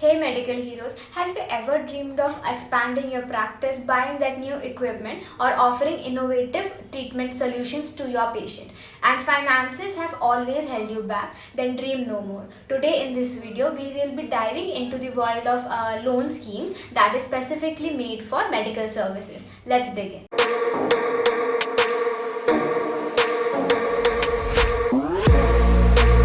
Hey medical heroes, have you ever dreamed of expanding your practice, buying that new equipment or offering innovative treatment solutions to your patient and finances have always held you back? Then dream no more. Today in this video, we will be diving into the world of loan schemes that is specifically made for medical services. Let's begin.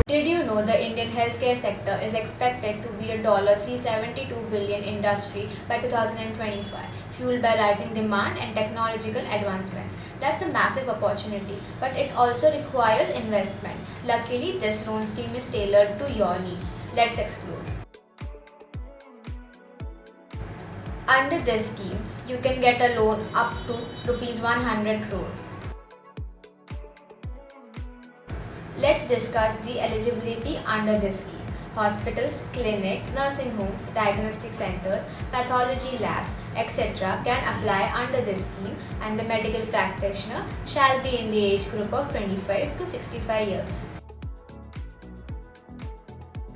Did you know the Indian healthcare sector is expected to be a $372 billion industry by 2025, fueled by rising demand and technological advancements? That's a massive opportunity, but it also requires investment. Luckily, this loan scheme is tailored to your needs. Let's explore. Under this scheme, you can get a loan up to Rs 100 crore. Let's discuss the eligibility under this scheme. Hospitals, clinics, nursing homes, diagnostic centers, pathology labs, etc. can apply under this scheme, and the medical practitioner shall be in the age group of 25 to 65 years.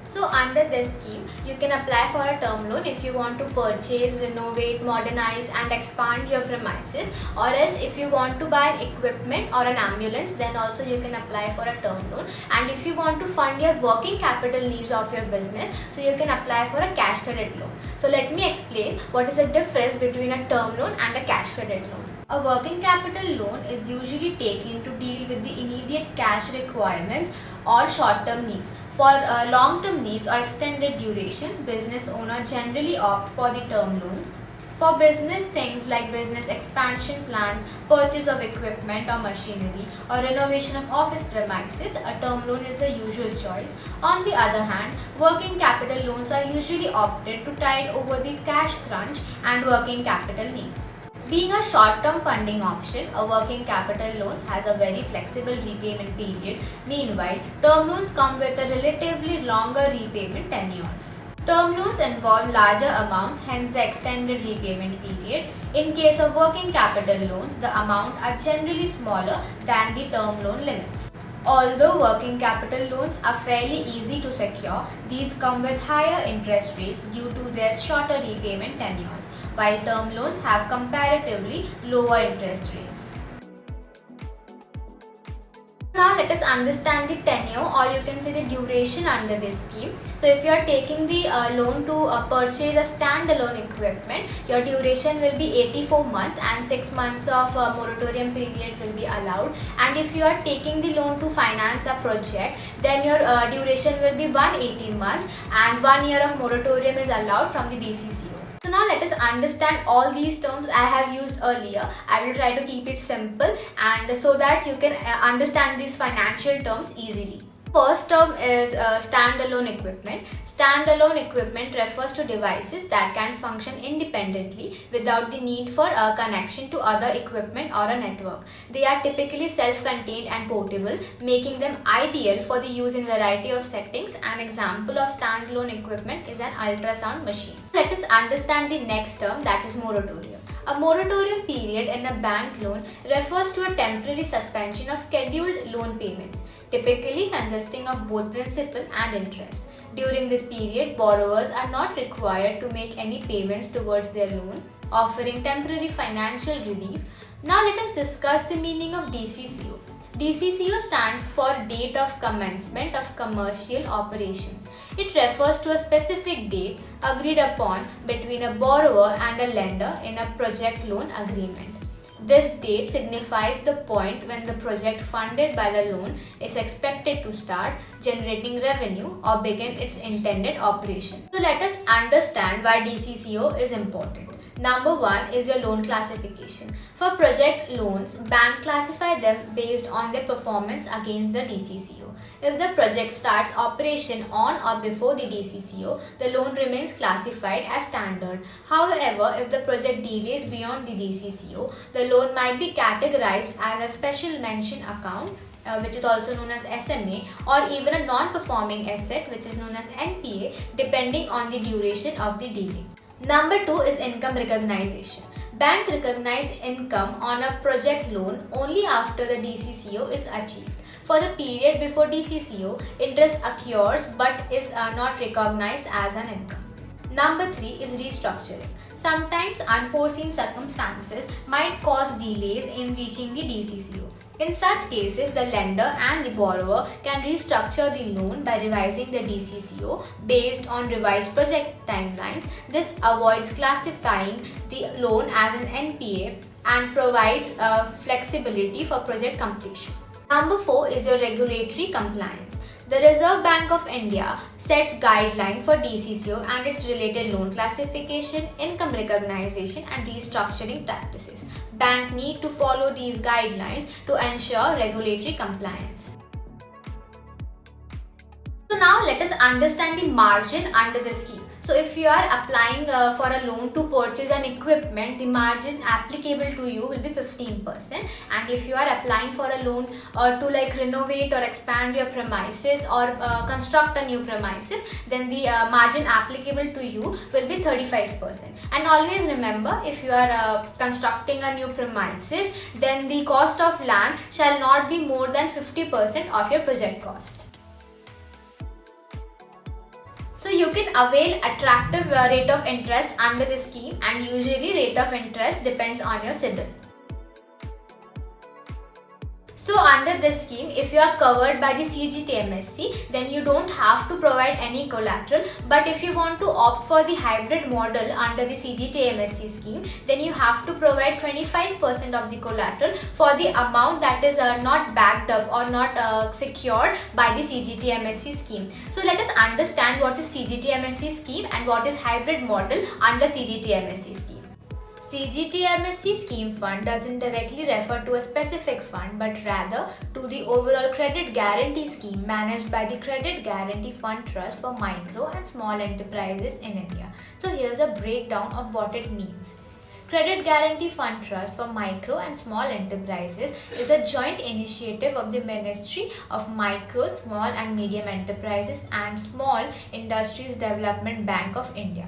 So under this scheme, you can apply for a term loan if you want to purchase, renovate, modernize and expand your premises, or else if you want to buy an equipment or an ambulance, then also you can apply for a term loan. And if you want to fund your working capital needs of your business, so you can apply for a cash credit loan. So let me explain what is the difference between a term loan and a cash credit loan. A working capital loan is usually taken to deal with the immediate cash requirements or short-term needs. For long-term needs or extended durations, business owners generally opt for the term loans. For business things like business expansion plans, purchase of equipment or machinery, or renovation of office premises, a term loan is the usual choice. On the other hand, working capital loans are usually opted to tide over the cash crunch and working capital needs. Being a short-term funding option, a working capital loan has a very flexible repayment period. Meanwhile, term loans come with a relatively longer repayment tenures. Term loans involve larger amounts, hence the extended repayment period. In case of working capital loans, the amounts are generally smaller than the term loan limits. Although working capital loans are fairly easy to secure, these come with higher interest rates due to their shorter repayment tenures, while term loans have comparatively lower interest rates. Now let us understand the tenure, or you can say the duration under this scheme. So if you are taking the loan to purchase a standalone equipment, your duration will be 84 months and 6 months of moratorium period will be allowed. And if you are taking the loan to finance a project, then your duration will be 180 months and 1 year of moratorium is allowed from the DCCO. So now let us understand all these terms I have used earlier. I will try to keep it simple and so that you can understand these financial terms easily. First term is standalone equipment. Standalone equipment refers to devices that can function independently without the need for a connection to other equipment or a network. They are typically self-contained and portable, making them ideal for the use in variety of settings. An example of standalone equipment is an ultrasound machine. Let us understand the next term, that is moratorium. A moratorium period in a bank loan refers to a temporary suspension of scheduled loan payments, typically consisting of both principal and interest. During this period, borrowers are not required to make any payments towards their loan, offering temporary financial relief. Now let us discuss the meaning of DCCO. DCCO stands for Date of Commencement of Commercial Operations. It refers to a specific date agreed upon between a borrower and a lender in a project loan agreement. This date signifies the point when the project funded by the loan is expected to start generating revenue or begin its intended operation. So let us understand why DCCO is important. Number 1 is your loan classification. For project loans, banks classify them based on their performance against the DCCO. If the project starts operation on or before the DCCO, the loan remains classified as standard. However, if the project delays beyond the DCCO, the loan might be categorized as a special mention account, which is also known as SMA, or even a non-performing asset, which is known as NPA, depending on the duration of the delay. Number 2 is income recognition. Bank recognize income on a project loan only after the DCCO is achieved. For the period before DCCO, interest occurs but is not recognized as an income. Number 3 is restructuring. Sometimes unforeseen circumstances might cause delays in reaching the DCCO. In such cases, the lender and the borrower can restructure the loan by revising the DCCO based on revised project timelines. This avoids classifying the loan as an NPA and provides flexibility for project completion. Number 4 is your regulatory compliance. The Reserve Bank of India sets guidelines for DCCO and its related loan classification, income recognition and restructuring practices. Bank need to follow these guidelines to ensure regulatory compliance. So now let us understand the margin under the scheme. So if you are applying for a loan to purchase an equipment, the margin applicable to you will be 15%. And if you are applying for a loan to like renovate or expand your premises or construct a new premises, then the margin applicable to you will be 35%. And always remember, if you are constructing a new premises, then the cost of land shall not be more than 50% of your project cost. So you can avail attractive rate of interest under this scheme, and usually rate of interest depends on your CIBIL. So under this scheme, if you are covered by the CGTMSE, then you don't have to provide any collateral. But if you want to opt for the hybrid model under the CGTMSE scheme, then you have to provide 25% of the collateral for the amount that is not backed up or not secured by the CGTMSE scheme. So let us understand what is CGTMSE scheme and what is hybrid model under CGTMSE scheme. CGTMSE scheme fund doesn't directly refer to a specific fund, but rather to the overall credit guarantee scheme managed by the Credit Guarantee Fund Trust for micro and small enterprises in India. So here's a breakdown of what it means. Credit Guarantee Fund Trust for Micro and Small Enterprises is a joint initiative of the Ministry of Micro, Small and Medium Enterprises and Small Industries Development Bank of India.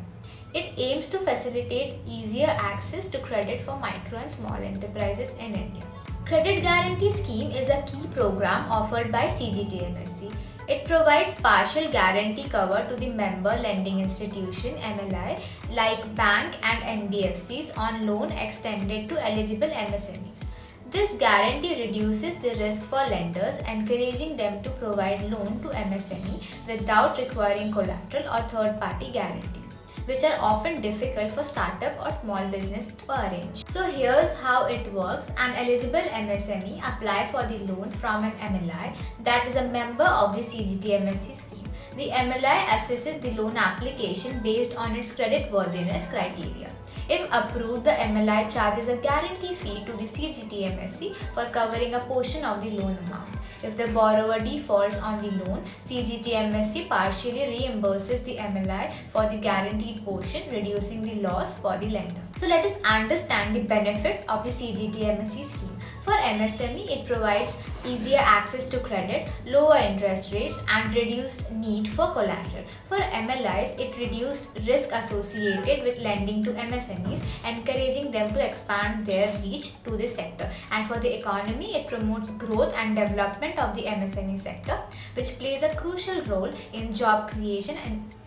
It aims to facilitate easier access to credit for micro and small enterprises in India. Credit Guarantee Scheme is a key program offered by CGTMSE. It provides partial guarantee cover to the member lending institution (MLI) like bank and NBFCs on loan extended to eligible MSMEs. This guarantee reduces the risk for lenders, encouraging them to provide loan to MSME without requiring collateral or third-party guarantee, which are often difficult for startup or small business to arrange. So here's how it works. An eligible MSME apply for the loan from an MLI that is a member of the CGTMSE scheme. The MLI assesses the loan application based on its credit worthiness criteria. If approved, the MLI charges a guarantee fee to the CGTMSE for covering a portion of the loan amount. If the borrower defaults on the loan, CGTMSE partially reimburses the MLI for the guaranteed portion, reducing the loss for the lender. So let us understand the benefits of the CGTMSE scheme. For MSME, it provides easier access to credit, lower interest rates and reduced need for collateral. For MLIs, it reduced risk associated with lending to MSMEs, encouraging them to expand their reach to this sector. And for the economy, it promotes growth and development of the MSME sector, which plays a crucial role in job creation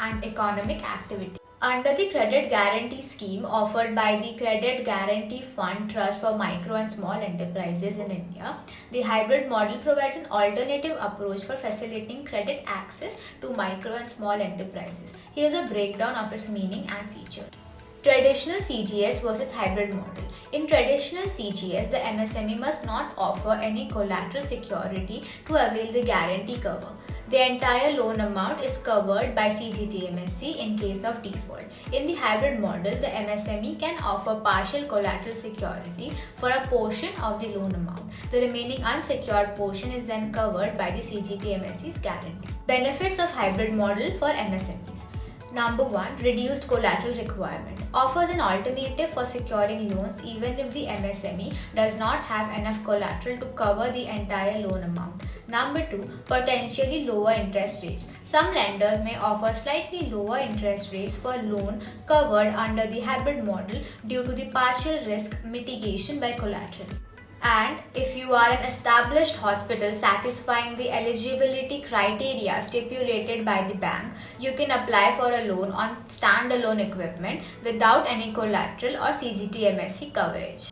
and economic activity. Under the Credit Guarantee Scheme offered by the Credit Guarantee Fund Trust for Micro and Small Enterprises in India, the hybrid model provides an alternative approach for facilitating credit access to micro and small enterprises. Here's a breakdown of its meaning and features. Traditional CGS versus hybrid model. In traditional CGS, the MSME must not offer any collateral security to avail the guarantee cover. The entire loan amount is covered by CGTMSE in case of default. In the hybrid model, the MSME can offer partial collateral security for a portion of the loan amount. The remaining unsecured portion is then covered by the CGTMSE's guarantee. Benefits of hybrid model for MSMEs. Number 1. Reduced collateral requirement. Offers an alternative for securing loans even if the MSME does not have enough collateral to cover the entire loan amount. Number 2. Potentially lower interest rates. Some lenders may offer slightly lower interest rates for loan covered under the hybrid model due to the partial risk mitigation by collateral. And if you are an established hospital satisfying the eligibility criteria stipulated by the bank, you can apply for a loan on standalone equipment without any collateral or CGT-MSE coverage.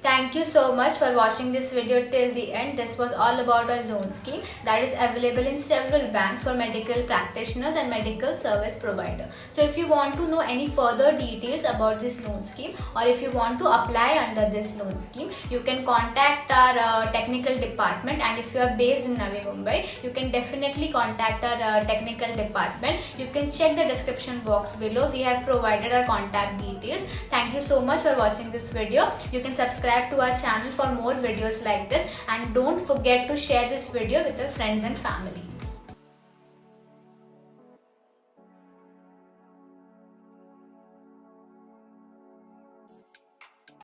Thank you so much for watching this video till the end. This was all about a loan scheme that is available in several banks for medical practitioners and medical service providers. So if you want to know any further details about this loan scheme, or if you want to apply under this loan scheme, you can contact our technical department. And if you are based in Navi Mumbai, you can definitely contact our technical department. You can check the description box below. We have provided our contact details. Thank you so much for watching this video. You can subscribe to our channel for more videos like this, and don't forget to share this video with your friends and family.